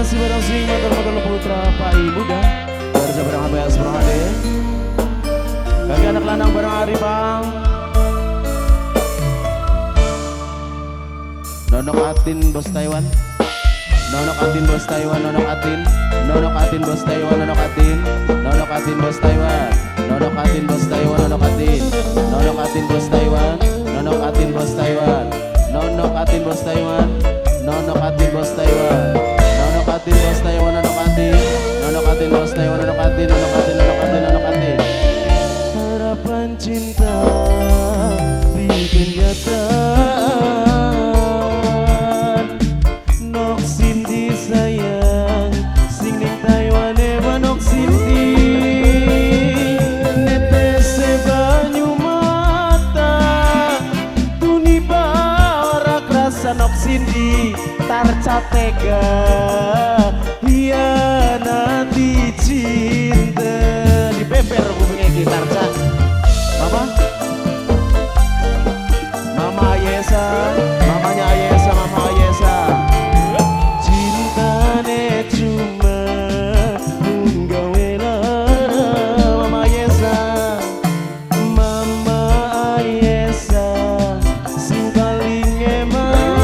kasih barang sing motor-motor putra pai muda. Garja barang ABS Bro Hade. Bagi anak lanang barang Ari Bang. Nonok Atin bos Taiwan. Nonok Atin bos Taiwan, nonok Atin. Nonok Atin bos Taiwan, nonok Atin. Nonok Atin bos Taiwan. Nonok Atin bos Taiwan, nonok Atin. Nonok Atin bos Taiwan. Nonok Atin bos Taiwan. Nonok Atin bos Taiwan. Nonok Atin bos Taiwan. Nonok Atin bos Taiwan, nonok Atin. Nonok Atin bos Taiwan, nonok Atin. Nonok Atin, nonok Atin, nonok Atin. Harapan cinta bikin nyata. Nok Cindy sayang, sing ning Taiwan manok Cindy. Netese banyu mata, tuniba ora krasa nok Cindy. Tarca tega, hianati cinta. Dibeber kupingnya gitar Cak. Mama, Mama Ayesa, mamanya Ayesa, Mama Ayesa. Cintane cuma nggawe lara, Mama Ayesa, Mama Ayesa, sing paling eman.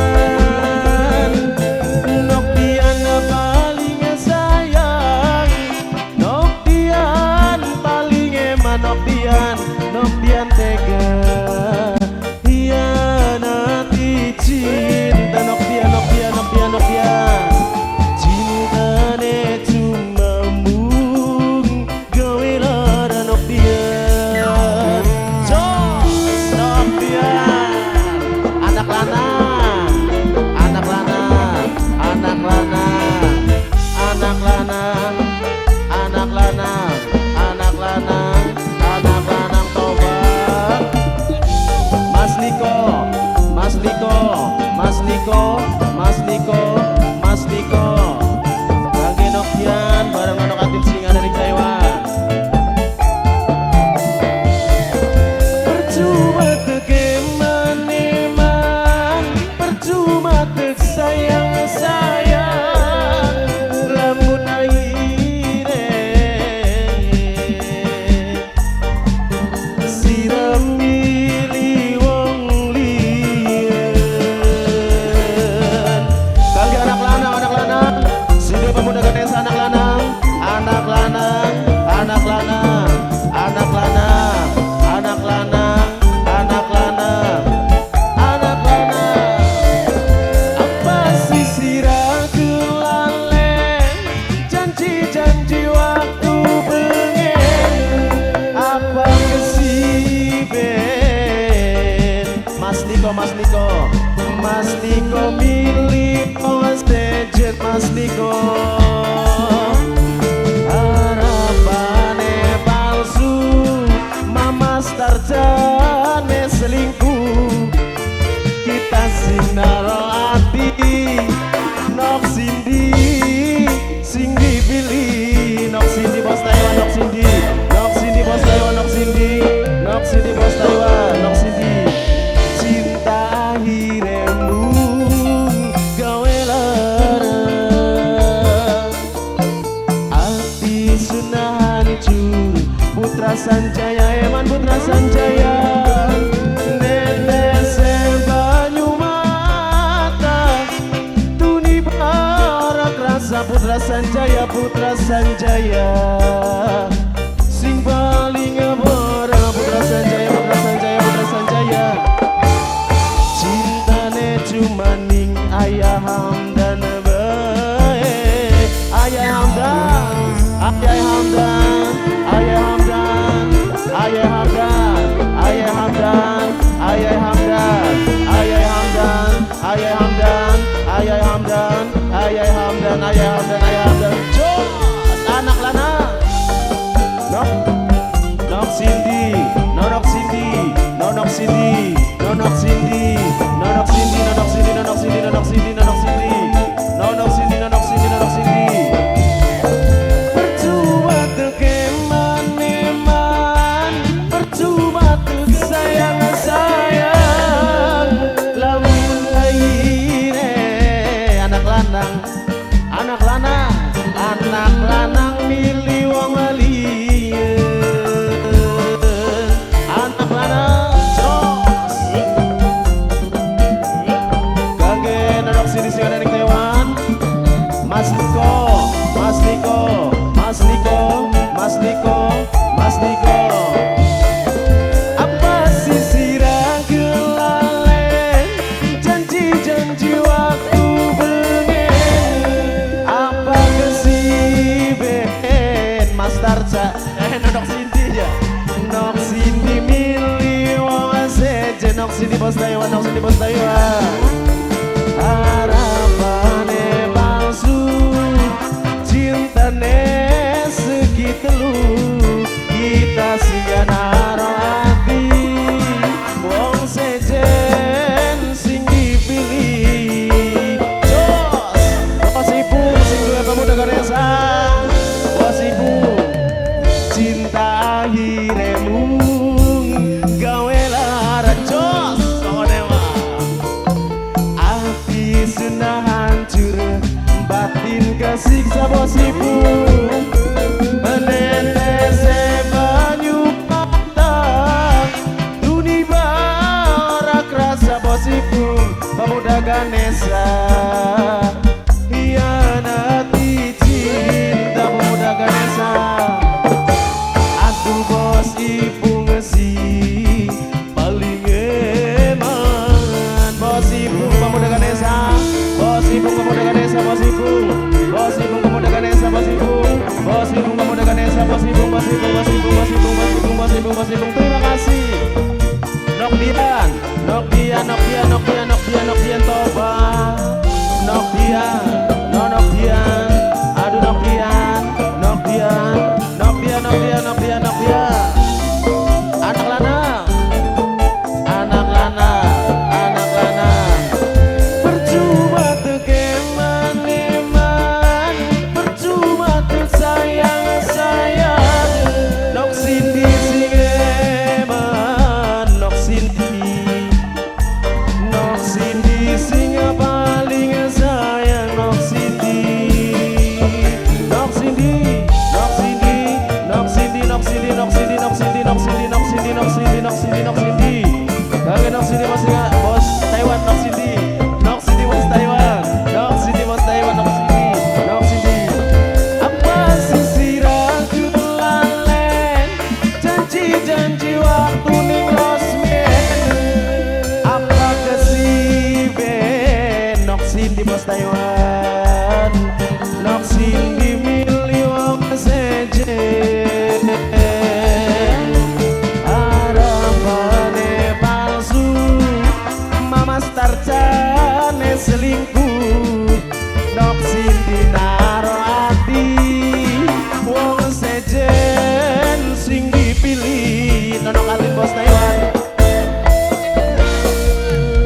Nok Dian paling sayang, Nok Dian paling eman, Nok Dian tega. Hianati cinta, Nok Dian, Nok Dian, Nok Dian, Nok Dian. Cintane cuma mung gawe lara, Nok Dian. Jos, Nok Dian. Anak lanang, anak lanang, anak lanang, anak lanang, anak lanang, anak lanang, anak lanang tobat. Mas Niko, Mas Niko, Mas Niko, Mas Niko, Mas Niko. Lagi Nokian bareng anak Atin singa dari Taiwan. Percuma tegeman-eman, percuma tek sayang-sayang, lamun akhire siram milih wong liyan. Kangge anak lanang, sini pemuda Ganesha anak lanang, anak lanang, anak lanang, anak lanang, anak lanang, anak lanang, anak lanang. Apa sih siragelale, janji-janji waktu bengen, apa kesiben. Mas Niko, Mas Niko, Mas Niko milih Mas Dejet, Mas Niko. Harapane palsu, Mama Starjane selingkuh. Kita sinaro ati, Nok Cindy sing dipilih. Nok Cindy bos Taiwan, Nok Cindy, Nok Cindy bos Taiwan, Nok Cindy, Nok Cindy bos Taiwan, Nok Cindy. Cinta akhiremu gawe lara, ati sunah hancur. Putra Sanjaya, Eman Putra Sanjaya. Netese banyu mata, tuniba ora krasa. Putra Sanjaya, Putra Sanjaya, sing paling abora. Putra Sanjaya, Putra Sanjaya, Putra Sanjaya. Cintane cuma ning Ayah Hamdan bae. Ayah Hamdan, Ayah Hamdan, Ayah Hamdan, Ayah Hamdan, Ayah Hamdan, Ayah Hamdan, Ayah Hamdan, Ayah Hamdan, Ayah Hamdan, Ayah Hamdan, Ayah Hamdan, Ayah Hamdan. Jos, anak lanang, Lin kesiksa bosipun menetese banyu patah Duni barak rasa bosipun pemuda Ganesha hianati cinta pemuda Ganesha aku bosipun ngesi paling eman bosipun pemuda Ganesha bosipun pemuda Ganesha bosipun bosipun pemuda Ganesha bosipun bosipun pemuda Ganesha bosipun bosipun terima kasih Nokdian Toba Nokdian aduh Nokdian anak lana percuma tuh keman percuma tuh sayang Nok Cindy sing eman Nok Cindy sing paling sayang Nok Cindy Kage Nok Cindy masih nggak bos Taiwan Nok Cindy bos Taiwan Nok Cindy apa sisi ragu lalen janji waktu ning losmen apa kesiben Nok Cindy bos Taiwan Nok Cindy milih wong sejen Tarjane selingkuh Nok Cindy naro ati wong sejen sing dipilih Nonok Atin bos Taiwan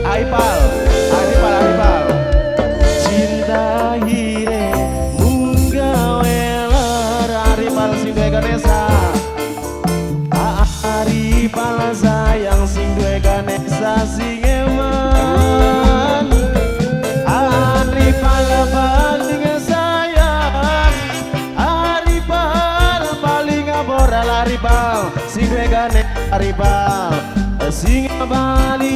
Aripal cinta hire munggawe ler Aripal sing duwe Ganesha Aripal sayang sing duwe Ganesha sing Aripal sing duwe Ganesha Aripal sing bali